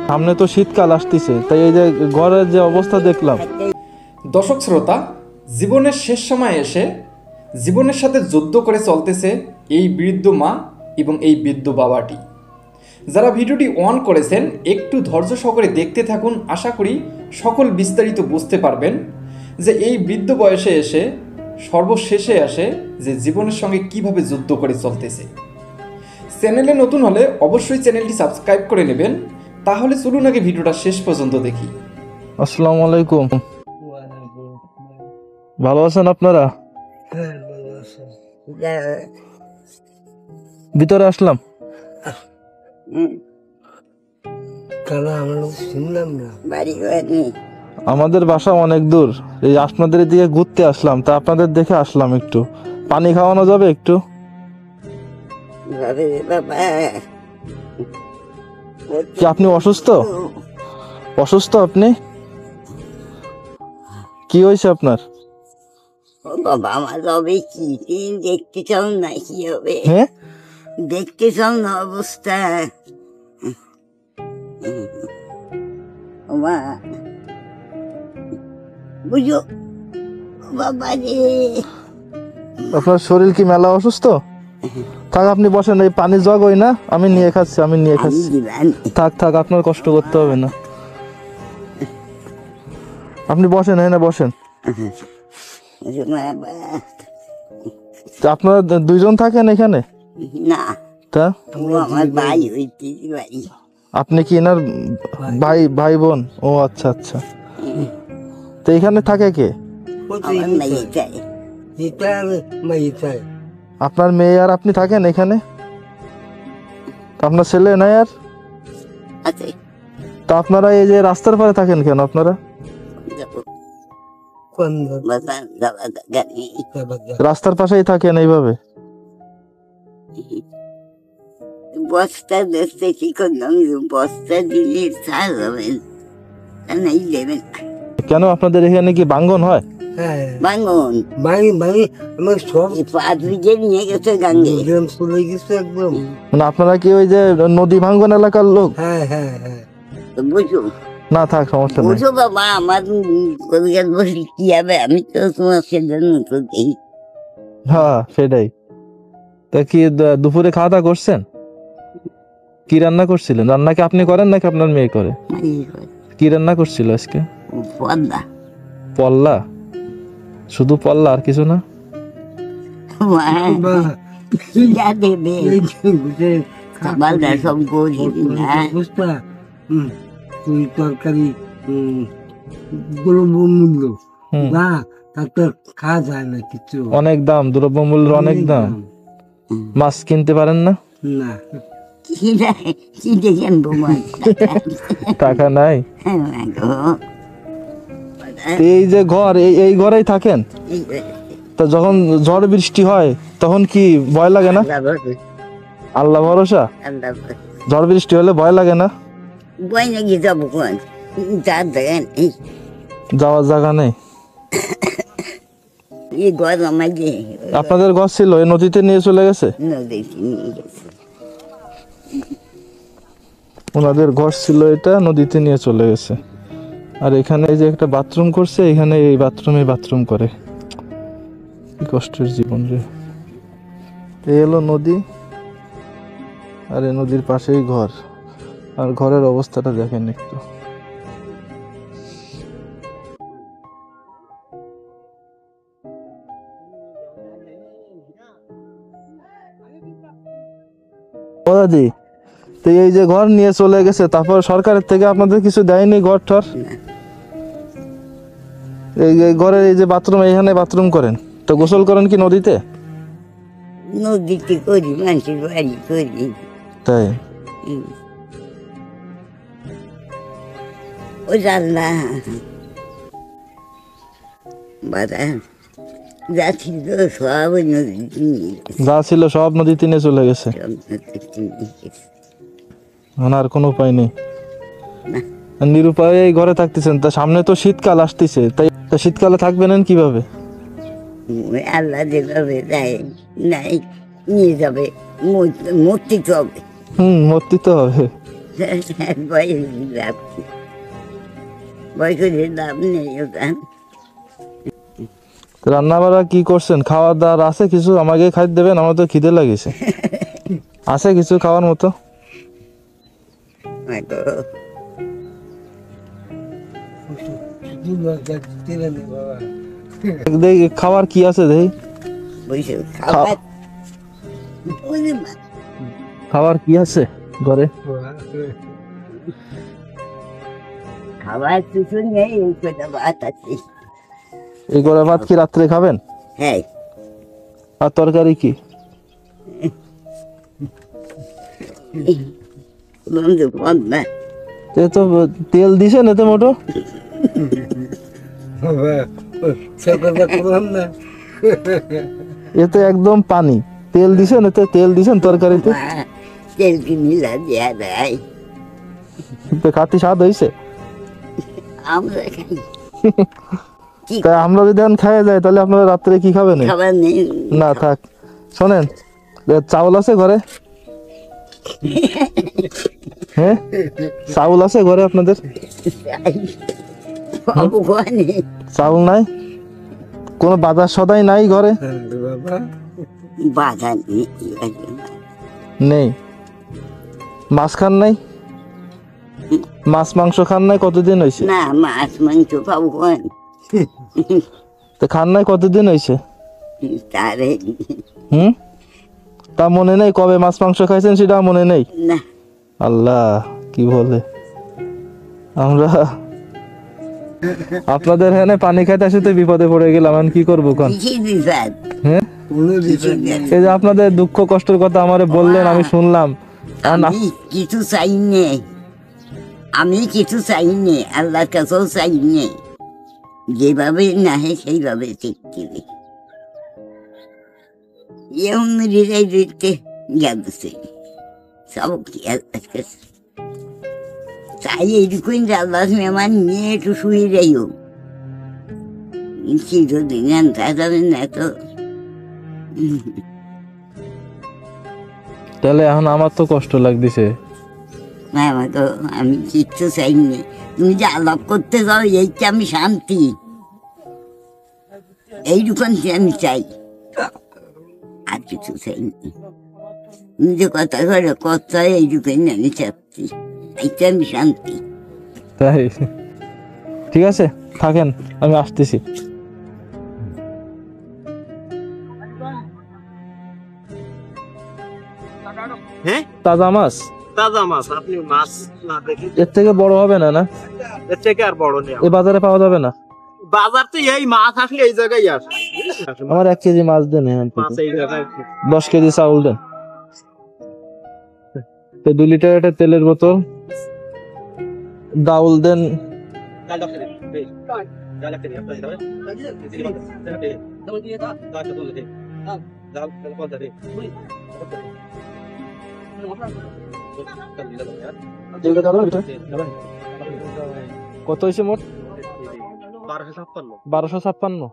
সামনে তো শীতকাল আসতেছে, তাই এই যে ঘরের যে অবস্থা দেখলাম। দর্শক শ্রোতা, জীবনের শেষ সময়ে এসে জীবনের সাথে যুদ্ধ করে চলতেছে এই বৃদ্ধ মা এবং এই বৃদ্ধ বাবাটি। যারা ভিডিওটি অন করেছেন একটু ধৈর্য সহকারে দেখতে থাকুন, আশা করি সকল বিস্তারিত বুঝতে পারবেন যে এই বৃদ্ধ বয়সে এসে সর্বশেষে আসে যে জীবনের সঙ্গে কিভাবে যুদ্ধ করে চলতেছে। চ্যানেলে নতুন হলে অবশ্যই চ্যানেলটি সাবস্ক্রাইব করে নেবেন। তাহলে চলুন আগে ভিডিওটা শেষ পর্যন্ত দেখি। আসসালামু আলাইকুম। ভালো আছেন আপনারা? ভিতরে আসলাম। আমাদের বাসা অনেক দূর, এই আপনাদের দিকে ঘুরতে আসলাম, তা আপনাদের দেখে আসলাম। একটু পানি খাওয়ানো যাবে? একটু কি আপনি অসুস্থ? অসুস্থ আপনি? কি হয়েছে আপনার? বাবা আমার হবে কি দেখতে চাও না, কি হবে? হ্যাঁ, দেখতে চাও না অবস্থা। মা বুঝো বাবা রে, আপনার শরীর কি মেলা অসুস্থ? থাক, আপনি বসেন, এই পানি জগ হই না, আমি নিয়ে খাচ্ছি। থাক থাক, আপনার কষ্ট করতে হবে না, আপনি বসেন। হ্যাঁ, বসেন। আপনারা দুইজন থাকেন এখানে? না, তা আমার ভাই হইতে ভাই। আপনি কি এনার ভাই বোন? ও আচ্ছা আচ্ছা। তো এখানে থাকে কে? আমার মেয়ে চাই। আপনার মেয়ে আর আপনি থাকেন এখানে? আপনার ছেলে নাই আর? আছে। তা আপনারা এই যে রাস্তার পারে থাকেন কেন আপনারা? রাস্তার পাশেই থাকেন এইভাবে? বস্তা দেখতে কি করলাম, বস্তা দিলে ছাড় হবেন, নাই দেবেন। কেন আপনাদের এখানে কি ভাঙ্গন হয়? ভাঙন আমার সব 5 বিঘে নিয়ে গেছে গাঙ্গে, চলে গেছে একদম। মানে আপনারা কি ওই যে নদী ভাঙ্গন এলাকার লোক? বুঝো না, থাক, সমস্যা নেই। বুঝো বাবা, আমার কবিগাছ বসে কি হবে, আমি তো তোমার সেজন্য তো দেই। হ্যাঁ, সেটাই। তা কি দুপুরে খাওয়া দাওয়া করছেন? কি রান্না করছিলেন? রান্না কি আপনি করেন নাকি আপনার মেয়ে করে? কি রান্না করছিল আজকে? পদ্মা পল্লা? শুধু পল্লা, আর কিছু না? তরকারি খাওয়া যায় না কিছু, অনেক দাম, দ্রব্যমূল্যের অনেক দাম। মাছ কিনতে পারেন না? না, কি দেখেন টাকা নাই। এই যে ঘর, এই ঘরেই থাকেন? তা যখন ঝড় বৃষ্টি হয় তখন কি ভয় লাগে না? আল্লাহ ভরসা। ঝড় বৃষ্টি হলে ভয় লাগে না? ভয় নাকি যাবো কোন যাওয়ার জায়গা নেই। আপনাদের ঘর ছিল, এই নদীতে নিয়ে চলে গেছে? ওনাদের ঘর ছিল, এটা নদীতে নিয়ে চলে গেছে। আর এখানে এই যে একটা বাথরুম করছে, এখানে এই বাথরুম করে। কি কষ্টের জীবন রে। এই হলো নদী, আর এই নদীর পাশেই ঘর। আর ঘরের অবস্থাটা দেখেন একটু। দাদি, তো এই যে ঘর নিয়ে চলে গেছে, তারপর সরকারের থেকে আপনাদের কিছু দেয়নি ঘর ঠর? এই ঘরের এই যে বাথরুম, এখানে বাথরুম করেন, তো গোসল করেন কি নদীতে? নদীতে করি, মানুষের বাড়ি করি। তাই? ওই রান্না যা ছিল সব নদীতে নিয়ে চলে গেছে। আর কোনো উপায় নেই, নিরুপায় এই ঘরে থাকতেছেন। তা সামনে তো শীতকাল আসতেছে, তাই শীতকালে থাকবেন কিভাবে? আল্লাহ যেভাবে দেয় নাই নিয়ে যাবে, মরতে তো হবে। মরতে তো হবে। বয়স লাভ কি, বয়সের লাভ নেই ওটা। রান্না বাড়া কি করছেন? খাওয়ার দাওয়ার আছে কিছু? আমাকে খাইতে দেবেন, আমার তো খিদে লাগিছে। আছে কিছু খাওয়ার মতো? হয়তো দেখি খাবার কি আছে দেখি। বসে খাবার, ওরে মা, খাবার কি আছে ঘরে? খাবার কিছু নেই, ওই কটা ভাত আছে। এই গড়া ভাত কি রাত্রে খাবেন? হ্যাঁ, আর তরকারি কি? বন্ধু পদ্মা এ তো তেল দিছেন এতে মোটো? এতে একদম পানি। তেল দিছেন এতে? তেল দিছেন তরকারিতে? তেল কি মিলা দেয়া দেয়? তো খাতি স্বাদ হয়েছে? আমরা খাই কি তাই আমরা যদি এখন খাইয়ে যাই তাহলে আপনারা রাত্রে কি খাবেন? খাবার নেই? না থাক, শোনেন, চাউল আছে ঘরে? হ্যাঁ, চাউল আছে ঘরে আপনাদের? চাউল নাই? কোনো বাজার সদাই নাই ঘরে? বাধা নেই। মাছ খান নাই? মাছ মাংস খান নাই? কতদিন হয়েছে? না, মাছ মাংস পাবো কোন? তো খান নাই কতদিন হয়েছে? তারে হুম, তা মনে নেই কবে মাছ মাংস খাইছেন সেটা মনে নেই? না, আল্লাহ, কি বলে আমরা আপনাদের এখানে পানি খাইতে আসে তো বিপদে পড়ে গেলাম, আমি কি করবো কোন? কিসের বিপদ? হ্যাঁ, এই যে আপনাদের দুঃখ কষ্টের কথা আমারে বললেন, আমি শুনলাম। আর না- আমি কিছু চাই নে, আমি কিছু চাই নে, আল্লাহর কাছেও চাই নে। যেভাবে নাহে সেইভাবে শিখতে এমন হৃদয় দিতে গেছে সব কি আল্লাহর কাছে চাই। এইটুকুই যে আল্লাহ মেহমান নিয়ে একটু শুয়ে যাইও, চিরদিন আনতে যাবে না তো। তাহলে এখন আমার তো কষ্ট লাগতেছে। না, আমাকে আমি কিচ্ছু চাইনি। তুমি যে আলাপ করতে যাও এইটা আমি শান্তি, এইটুকুন আমি চাই, আর কিছু চাইনি। তুমি যে কথা করে কথা এইটুকুন আমি চাচ্ছি, এইটা আমি শান্তি। তাই ঠিক আছে, থাকেন, আমি আসতেছি। হ্যাঁ, তাজা মাছ? তাজা মাছ। আপনি মাছ না দেখে এর থেকে বড় হবে না? না, এর থেকে আর বড় নেই। এই বাজারে পাওয়া যাবে না? বাজার তো এই মাছ আসলে এই জায়গায় আসে। আমার 1 কেজি মাছ দেন এখান মাছ থেকে। এই জায়গায় 10 কেজি চাউল দেন। তো 2 লিটার একটা তেলের বোতল, ডাউল দেন। কত হয়েছে মোট? 1256।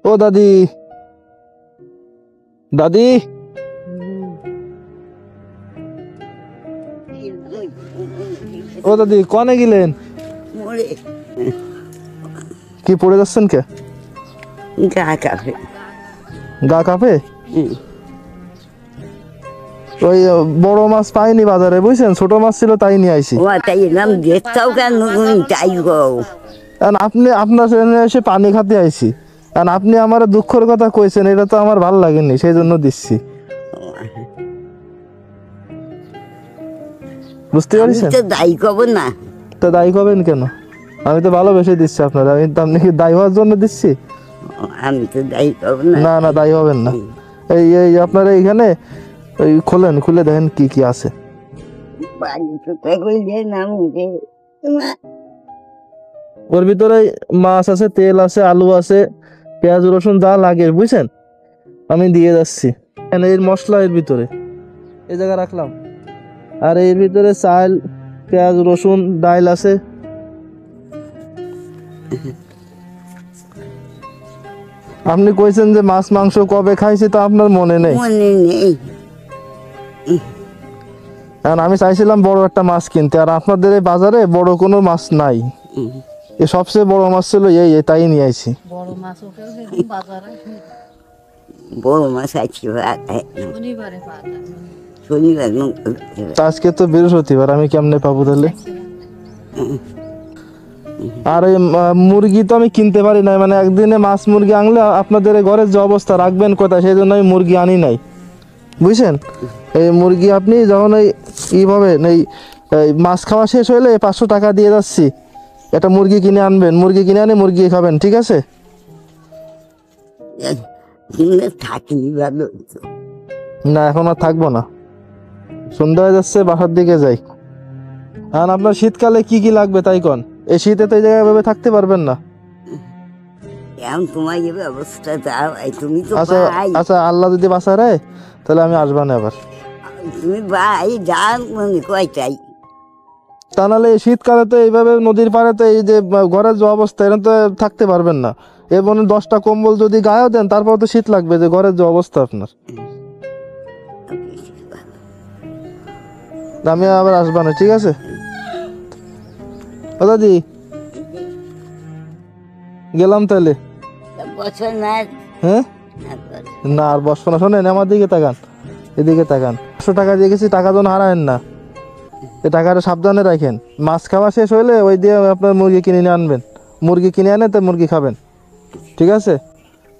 ও দাদি, দাদি, ও দাদি, কনে গেলেন? মরে কি পড়ে যাচ্ছেন কে? গা কাপে। গা কাঁপে? ওই বড় মাছ পাইনি বাজারে, বুঝছেন, ছোট মাছ ছিল তাই নিয়ে আইছি। ও তাই নাম দেখতাও কেন তুমি? তাই গো, আর আপনি আপনার জন্য এসে পানি খাতে আইছি, আর আপনি আমার দুঃখের কথা কইছেন, এটা তো আমার ভালো লাগেনি, সেই জন্য দিচ্ছি। বুঝতে আমি পারছেন? তো দায়ী কব না। তা দায়ী হবেন কেন? আমি তো ভালোবেসে দিচ্ছি আপনার, আপনি কি দায়ী হওয়ার জন্য দিচ্ছি? আমি তো দায়ী কব না। না না, দায়ী হবেন না। এই এই আপনার এইখানে ওই খোলেন, খুলে দেখেন কি কি আছে। বাড়ি তো কইলে নাম যে ওর ভিতরে মাছ আছে, তেল আছে, আলু আছে, পেঁয়াজ রসুন যা লাগে, বুঝছেন, আমি দিয়ে যাচ্ছি। এর মশলা এর ভিতরে এই জায়গা রাখলাম, আর এর ভিতরে চাল, পেঁয়াজ রসুন, ডাল আছে। আপনি কইছেন যে মাছ মাংস কবে খাইছি তা আপনার মনে নেই। মনে নেই। কারণ আমি চাইছিলাম বড় একটা মাছ কিনতে, আর আপনাদের এই বাজারে বড় কোনো মাছ নাই। এ সবচেয়ে বড় মাছ ছিল তাই নিয়ে আইছি। বড় মাছ ওকে সেরকম বাজারে বড় মাছ আছে শনিবারে পাওয়া যায়। শনিবার তা আজকে তো বৃহস্পতিবার, আমি কেমনে পাবো তাহলে? আর এই মুরগি তো আমি কিনতে পারি নাই, মানে একদিনে মাছ মুরগি আনলে আপনাদের এই ঘরের যে অবস্থা রাখবেন কোথায়, সেই জন্য আমি মুরগি আনি নাই, বুঝছেন? এই মুরগি আপনি যখন এইভাবে এই মাছ খাওয়া শেষ হইলে 500 টাকা দিয়ে যাচ্ছি, একটা মুরগি কিনে আনবেন, মুরগি কিনে আনে মুরগি খাবেন, ঠিক আছে? থাকি ভালো। না এখন আর থাকবো না, সন্ধ্যা হয়ে যাচ্ছে, বাসার দিকে যাই। আর আপনার শীতকালে কি কি লাগবে তাই কন? এই শীতে তো এই জায়গায় ভাবে থাকতে পারবেন না। এখন তোমার যে অবস্থা দাও, তুমি তো আচ্ছা ভাই, আচ্ছা, আল্লাহ যদি বাঁচা রে তাহলে আমি আসবো না আবার। তুমি ভাই যা মনে কয়টাই। তা নাহলে এই শীতকালে তো এইভাবে নদীর পাড়ে তো এই যে ঘরের যে অবস্থা, এরকম তো থাকতে পারবেন না। এবং 10টা কম্বল যদি গায়েও দেন তারপর তো শীত লাগবে, যে ঘরের যে অবস্থা আপনার। আমি আবার আসবো না, ঠিক আছে? ও দাদি, গেলাম তাহলে। বছর না হ্যাঁ না আর বসবো না, শোনেন আমার দিকে তাকান, এদিকে তাকান। 500 টাকা দিয়ে গেছি, টাকা যেন হারায়েন না, এই টাকাটা সাবধানে রাখেন। মাছ খাওয়া শেষ হইলে ওই দিয়ে আপনার মুরগি কিনে নিয়ে আনবেন, মুরগি কিনে আনে তো মুরগি খাবেন, ঠিক আছে?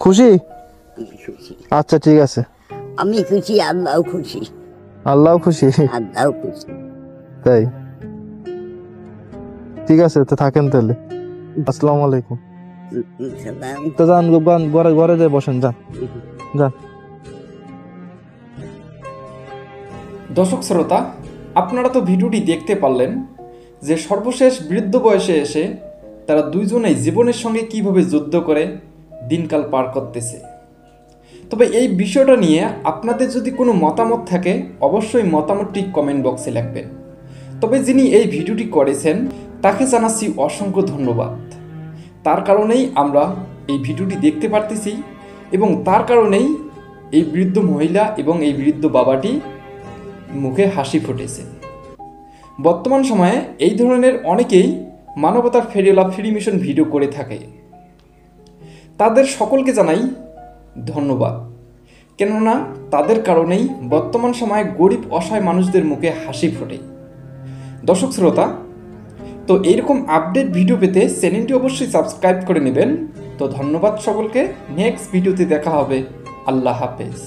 খুশি? খুশি, আচ্ছা ঠিক আছে। আমি খুশি, আল্লাহ খুশি, আল্লাহ খুশি, আল্লাহ খুশি। তাই ঠিক আছে, তো থাকেন তাহলে। আসসালামু আলাইকুম। সালাম। তো যান ঘরে ঘরে যেয়ে বসেন, যান যান। দর্শক শ্রোতা, আপনারা তো ভিডিওটি দেখতে পারলেন যে সর্বশেষ বৃদ্ধ বয়সে এসে তারা দুইজনেই জীবনের সঙ্গে কিভাবে যুদ্ধ করে দিনকাল পার করতেছে। তবে এই বিষয়টা নিয়ে আপনাদের যদি কোনো মতামত থাকে অবশ্যই মতামতটি কমেন্ট বক্সে লিখবেন। তবে যিনি এই ভিডিওটি করেছেন তাকে জানাচ্ছি অসংখ্য ধন্যবাদ। তার কারণেই আমরা এই ভিডিওটি দেখতে পারতেছি এবং তার কারণেই এই বৃদ্ধ মহিলা এবং এই বৃদ্ধ বাবাটি মুখে হাসি ফুটেছে। বর্তমান সময়ে এই ধরনের অনেকেই মানবতার ফেরিওয়ালা ফ্রি মিশন ভিডিও করে থাকে। তাদের সকলকে জানাই ধন্যবাদ, কেননা তাদের কারণেই বর্তমান সময়ে গরিব অসহায় মানুষদের মুখে হাসি ফোটে। দর্শক শ্রোতা, তো এইরকম আপডেট ভিডিও পেতে চ্যানেলটি অবশ্যই সাবস্ক্রাইব করে নেবেন। তো ধন্যবাদ সকলকে, নেক্সট ভিডিওতে দেখা হবে। আল্লাহ হাফেজ।